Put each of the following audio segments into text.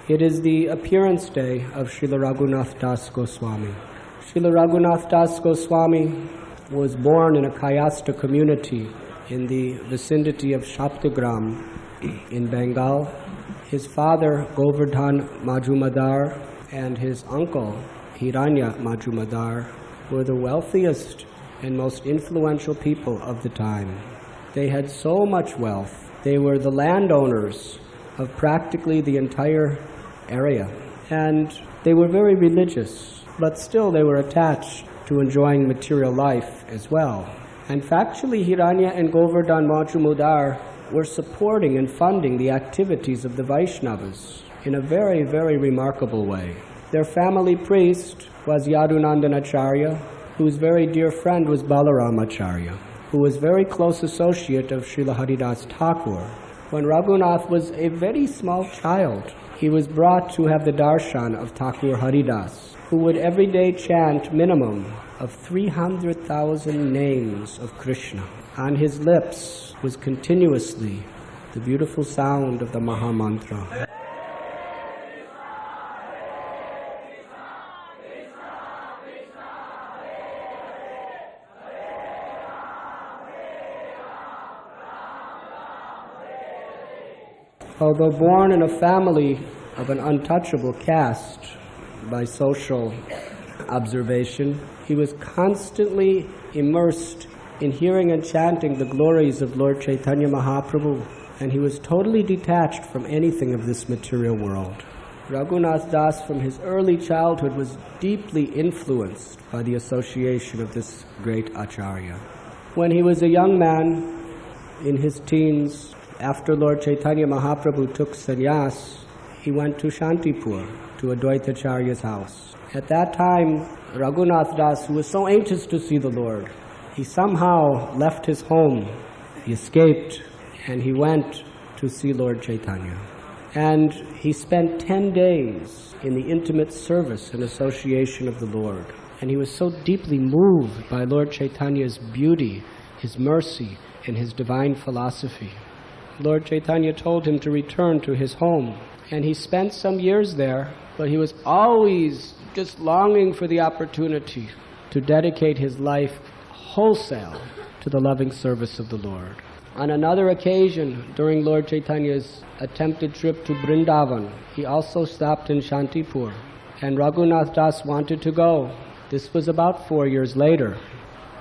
It is the appearance day of Srila Raghunath Das Goswami. Srila Raghunath Das Goswami was born in a Kayastha community in the vicinity of Shaptagram in Bengal. His father, Govardhan Majumdar, and his uncle, Hiranya Majumdar, were the wealthiest and most influential people of the time. They had so much wealth. They were the landowners of practically the entire area. And they were very religious, but still they were attached to enjoying material life as well. And factually, Hiranya and Govardhan Majumdar were supporting and funding the activities of the Vaishnavas in a very, very remarkable way. Their family priest was Yadunandanacharya, whose very dear friend was Balaramacharya, who was very close associate of Srila Haridas Thakur. When Raghunath was a very small child, he was brought to have the darshan of Thakur Haridas, who would every day chant minimum of 300,000 names of Krishna. On his lips was continuously the beautiful sound of the Maha Mantra. Although born in a family of an untouchable caste by social observation, he was constantly immersed in hearing and chanting the glories of Lord Caitanya Mahaprabhu, and he was totally detached from anything of this material world. Raghunath Das from his early childhood was deeply influenced by the association of this great Acharya. When he was a young man in his teens, after Lord Caitanya Mahaprabhu took sannyas, he went to Shantipur, to Advaitacharya's house. At that time, Raghunath Das, who was so anxious to see the Lord, he somehow left his home, he escaped, and he went to see Lord Caitanya. And he spent 10 days in the intimate service and association of the Lord. And he was so deeply moved by Lord Caitanya's beauty, his mercy, and his divine philosophy. Lord Caitanya told him to return to his home, and he spent some years there, but he was always just longing for the opportunity to dedicate his life wholesale to the loving service of the Lord. On another occasion, during Lord Caitanya's attempted trip to Vrindavan, he also stopped in Shantipur, and Raghunath Das wanted to go. This was about 4 years later.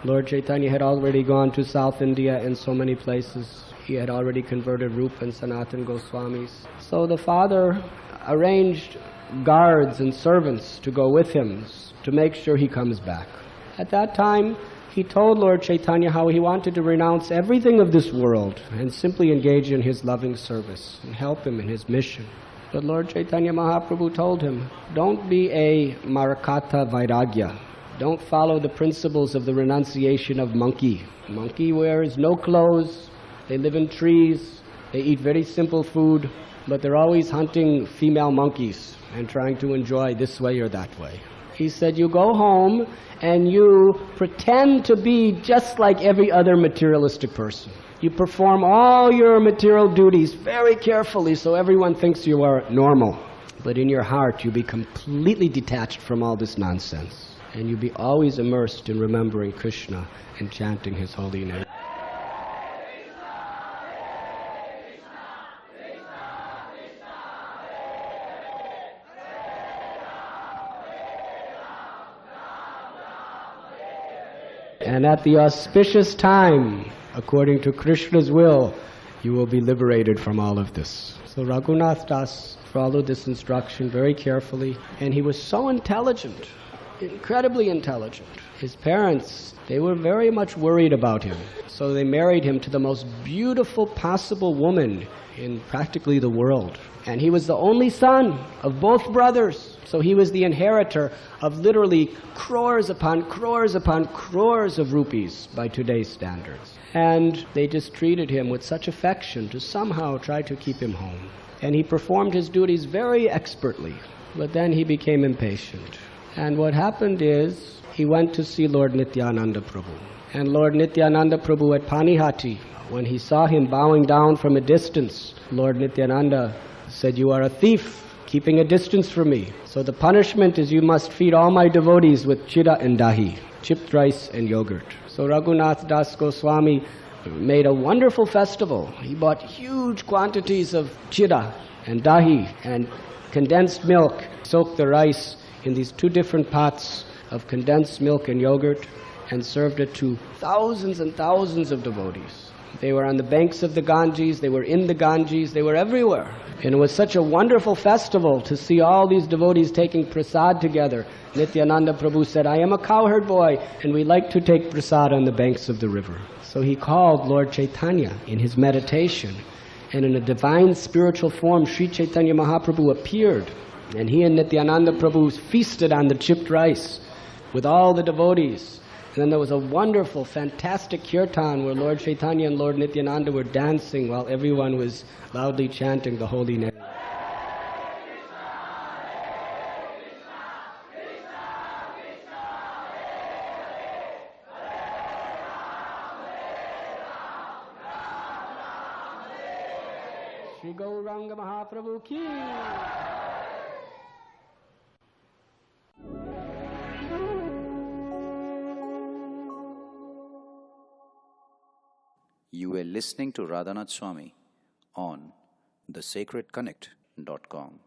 Lord Caitanya had already gone to South India and so many places. He had already converted Rupa and Sanatan Goswamis. So the father arranged guards and servants to go with him to make sure he comes back. At that time, he told Lord Caitanya how he wanted to renounce everything of this world and simply engage in his loving service and help him in his mission. But Lord Caitanya Mahaprabhu told him, don't be a Marakatha Vairagya. Don't follow the principles of the renunciation of monkey. Monkey wears no clothes. They live in trees, they eat very simple food, but they're always hunting female monkeys and trying to enjoy this way or that way. He said, you go home and you pretend to be just like every other materialistic person. You perform all your material duties very carefully so everyone thinks you are normal. But in your heart you be completely detached from all this nonsense. And you be always immersed in remembering Krishna and chanting his holy name. And at the auspicious time, according to Krishna's will, you will be liberated from all of this. So Raghunath Das followed this instruction very carefully, and he was so intelligent, incredibly intelligent. His parents, they were very much worried about him. So they married him to the most beautiful possible woman in practically the world. And he was the only son of both brothers. So he was the inheritor of literally crores upon crores upon crores of rupees by today's standards. And they just treated him with such affection to somehow try to keep him home. And he performed his duties very expertly. But then he became impatient. And what happened is, he went to see Lord Nityananda Prabhu. And Lord Nityananda Prabhu at Panihati, when he saw him bowing down from a distance, Lord Nityananda said, "You are a thief. keeping a distance from me. So the punishment is you must feed all my devotees with chida and dahi, chipped rice and yogurt. So Raghunath Das Goswami made a wonderful festival. He bought huge quantities of chida and dahi and condensed milk, soaked the rice in these two different pots of condensed milk and yogurt, and served it to thousands and thousands of devotees. They were on the banks of the Ganges, they were in the Ganges, they were everywhere. And it was such a wonderful festival to see all these devotees taking prasad together. Nityananda Prabhu said, I am a cowherd boy, and we like to take prasad on the banks of the river. So he called Lord Caitanya in his meditation, and in a divine spiritual form, Sri Chaitanya Mahaprabhu appeared. And he and Nityananda Prabhu feasted on the chipped rice with all the devotees. And then there was a wonderful, fantastic kirtan where Lord Caitanya and Lord Nityananda were dancing while everyone was loudly chanting the holy name. Shri Gauranga Mahaprabhu ki. You were listening to Radhanath Swami on thesacredconnect.com.